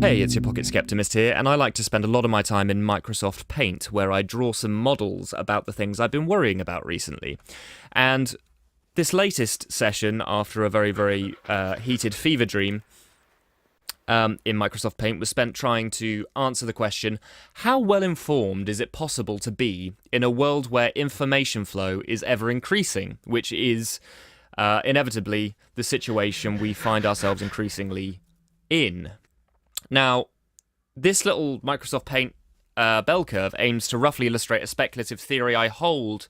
Hey, it's your Pocket Skeptimist here, and I like to spend a lot of my time in Microsoft Paint, where I draw some models about the things I've been worrying about recently. And this latest session, after a very heated fever dream in Microsoft Paint, was spent trying to answer the question, how well informed is it possible to be in a world where information flow is ever increasing, which is inevitably the situation we find ourselves increasingly in. Now, this little Microsoft Paint bell curve aims to roughly illustrate a speculative theory I hold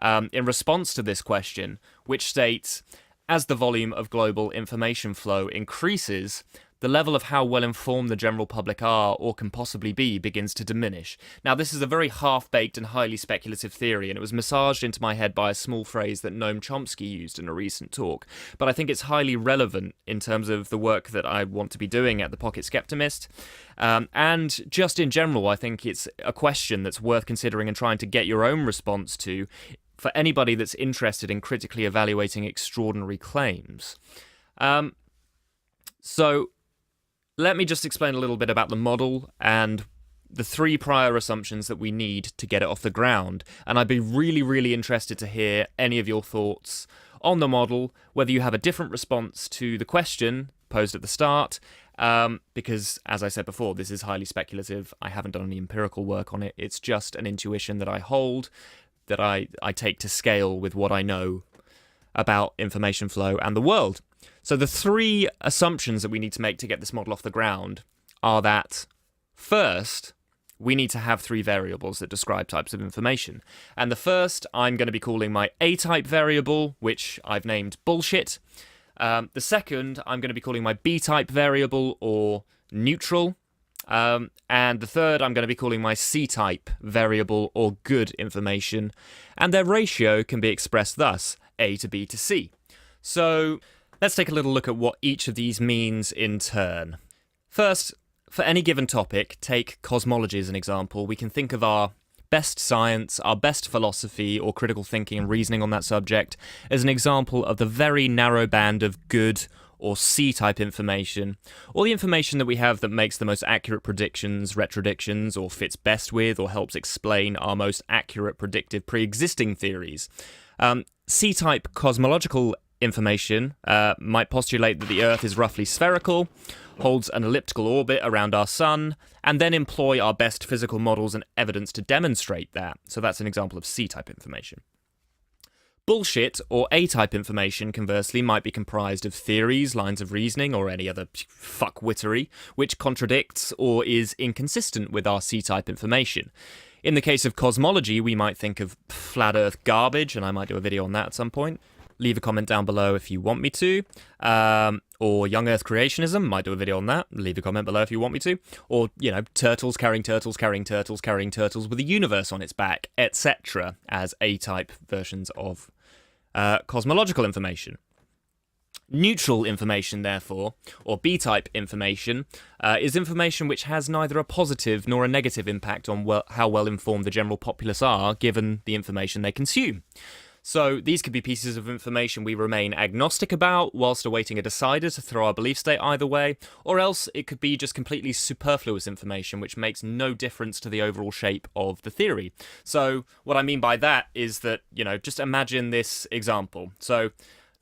in response to this question, which states, as the volume of global information flow increases, the level of how well informed the general public are or can possibly be begins to diminish. Now, this is a very half-baked and highly speculative theory, and it was massaged into my head by a small phrase that Noam Chomsky used in a recent talk. But I think it's highly relevant in terms of the work that I want to be doing at the Pocket Skeptimist. And just in general, I think it's a question that's worth considering and trying to get your own response to for anybody that's interested in critically evaluating extraordinary claims. So let me just explain a little bit about the model and the three prior assumptions that we need to get it off the ground. And I'd be really interested to hear any of your thoughts on the model, whether you have a different response to the question posed at the start, because, as I said before, this is highly speculative. I haven't done any empirical work on it. It's just an intuition that I hold, that I take to scale with what I know about information flow and the world. So the three assumptions that we need to make to get this model off the ground are that, first, we need to have three variables that describe types of information. And the first I'm going to be calling my A-type variable, which I've named bullshit. The second I'm going to be calling my B-type variable, or neutral. And the third I'm going to be calling my C-type variable, or good information. And their ratio can be expressed thus, A to B to C. So let's take a little look at what each of these means in turn. First, for any given topic, take cosmology as an example. We can think of our best science, our best philosophy, or critical thinking and reasoning on that subject as an example of the very narrow band of good or C-type information, or the information that we have that makes the most accurate predictions, retrodictions, or fits best with or helps explain our most accurate predictive pre-existing theories. C-type cosmological information might postulate that the Earth is roughly spherical, holds an elliptical orbit around our sun, and then employ our best physical models and evidence to demonstrate that. So that's an example of C-type information. Bullshit or A-type information, conversely, might be comprised of theories, lines of reasoning, or any other fuckwittery, which contradicts or is inconsistent with our C-type information. In the case of cosmology, we might think of flat Earth garbage, and I might do a video on that at some point. Leave a comment down below if you want me to. Or young Earth creationism, might do a video on that. Leave a comment below if you want me to. Or, turtles carrying turtles carrying turtles carrying turtles with a universe on its back, etc. as A-type versions of cosmological information. Neutral information, therefore, or B-type information, is information which has neither a positive nor a negative impact on how well informed the general populace are, given the information they consume. So these could be pieces of information we remain agnostic about whilst awaiting a decider to throw our belief state either way, or else it could be just completely superfluous information which makes no difference to the overall shape of the theory. So what I mean by that is that, just imagine this example. So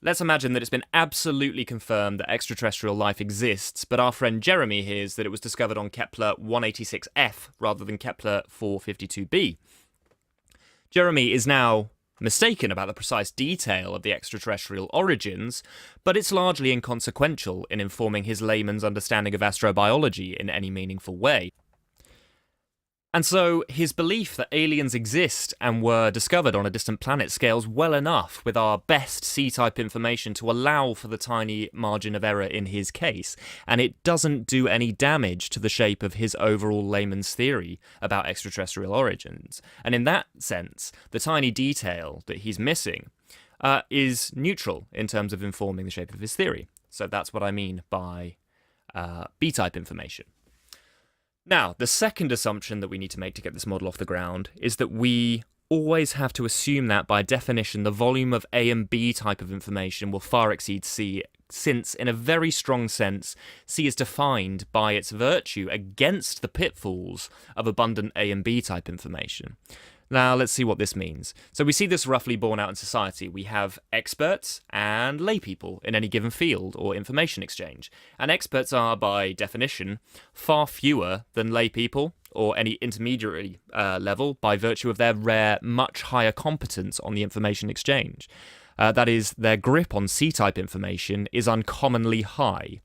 let's imagine that it's been absolutely confirmed that extraterrestrial life exists, but our friend Jeremy hears that it was discovered on Kepler 186f rather than Kepler 452b. Jeremy is now mistaken about the precise detail of the extraterrestrial origins, but it's largely inconsequential in informing his layman's understanding of astrobiology in any meaningful way. And so his belief that aliens exist and were discovered on a distant planet scales well enough with our best C-type information to allow for the tiny margin of error in his case, and it doesn't do any damage to the shape of his overall layman's theory about extraterrestrial origins. And in that sense, the tiny detail that he's missing is neutral in terms of informing the shape of his theory. So that's what I mean by B-type information. Now, the second assumption that we need to make to get this model off the ground is that we always have to assume that, by definition, the volume of A and B type of information will far exceed C since, in a very strong sense, C is defined by its virtue against the pitfalls of abundant A and B type information. Now, let's see what this means. So we see this roughly borne out in society. We have experts and laypeople in any given field or information exchange. And experts are, by definition, far fewer than laypeople or any intermediary level by virtue of their rare, much higher competence on the information exchange. That is, their grip on C-type information is uncommonly high.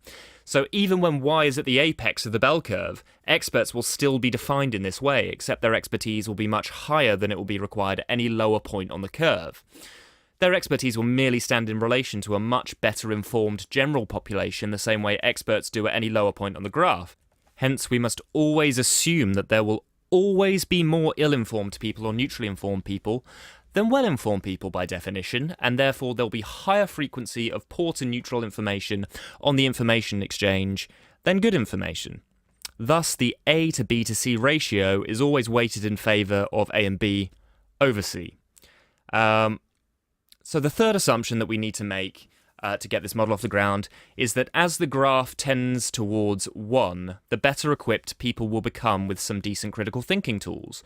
So even when Y is at the apex of the bell curve, experts will still be defined in this way, except their expertise will be much higher than it will be required at any lower point on the curve. Their expertise will merely stand in relation to a much better informed general population, the same way experts do at any lower point on the graph. Hence, we must always assume that there will always be more ill-informed people or neutrally informed people than well-informed people by definition, and therefore there'll be higher frequency of poor to neutral information on the information exchange than good information. Thus, the A to B to C ratio is always weighted in favour of A and B over C. So the third assumption that we need to make to get this model off the ground is that as the graph tends towards 1, the better equipped people will become with some decent critical thinking tools.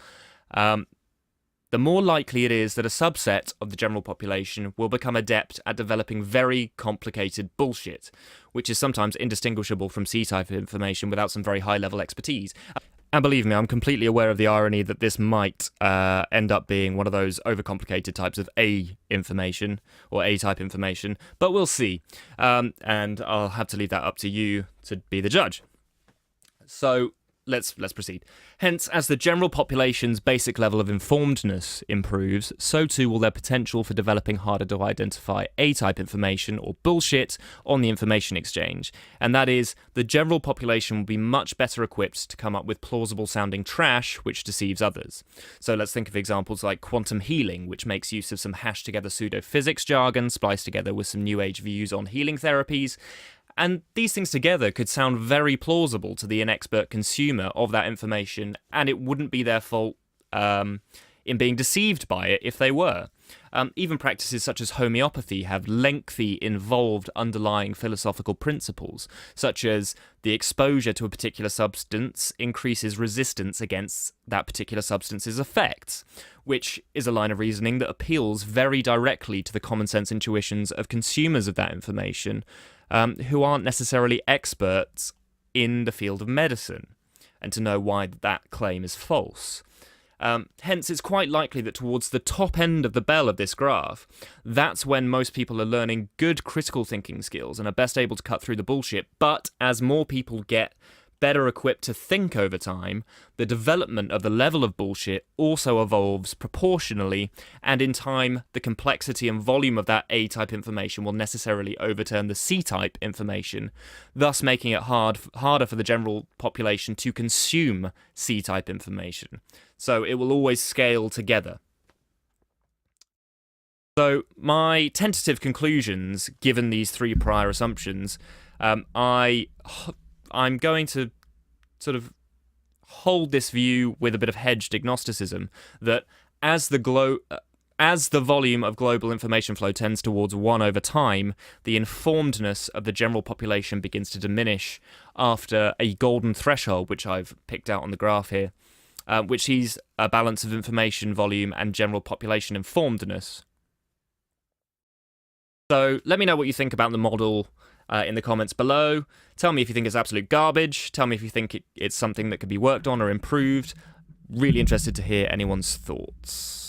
The more likely it is that a subset of the general population will become adept at developing very complicated bullshit, which is sometimes indistinguishable from C-type information without some very high-level expertise. And believe me, I'm completely aware of the irony that this might end up being one of those overcomplicated types of A information, or A-type information, but we'll see. And I'll have to leave that up to you to be the judge. So let's proceed. Hence, as the general population's basic level of informedness improves, so too will their potential for developing harder to identify A-type information or bullshit on the information exchange. And that is, the general population will be much better equipped to come up with plausible-sounding trash which deceives others. So let's think of examples like quantum healing, which makes use of some hashed-together pseudo-physics jargon spliced together with some new age views on healing therapies. And these things together could sound very plausible to the inexpert consumer of that information, and it wouldn't be their fault in being deceived by it if they were. Even practices such as homeopathy have lengthy, involved underlying philosophical principles, such as the exposure to a particular substance increases resistance against that particular substance's effects, which is a line of reasoning that appeals very directly to the common sense intuitions of consumers of that information, who aren't necessarily experts in the field of medicine, and to know why that claim is false. Hence, it's quite likely that towards the top end of the bell of this graph, that's when most people are learning good critical thinking skills and are best able to cut through the bullshit. But as more people get better equipped to think over time, the development of the level of bullshit also evolves proportionally, and in time, the complexity and volume of that A-type information will necessarily overturn the C-type information, thus making it harder for the general population to consume C-type information. So it will always scale together. So my tentative conclusions, given these three prior assumptions, I'm going to sort of hold this view with a bit of hedged agnosticism that as the volume of global information flow tends towards 1 over time, the informedness of the general population begins to diminish after a golden threshold, which I've picked out on the graph here, which sees a balance of information volume and general population informedness. So let me know what you think about the model in the comments below. Tell me if you think it's absolute garbage. Tell me if you think it's something that could be worked on or improved. Really interested to hear anyone's thoughts.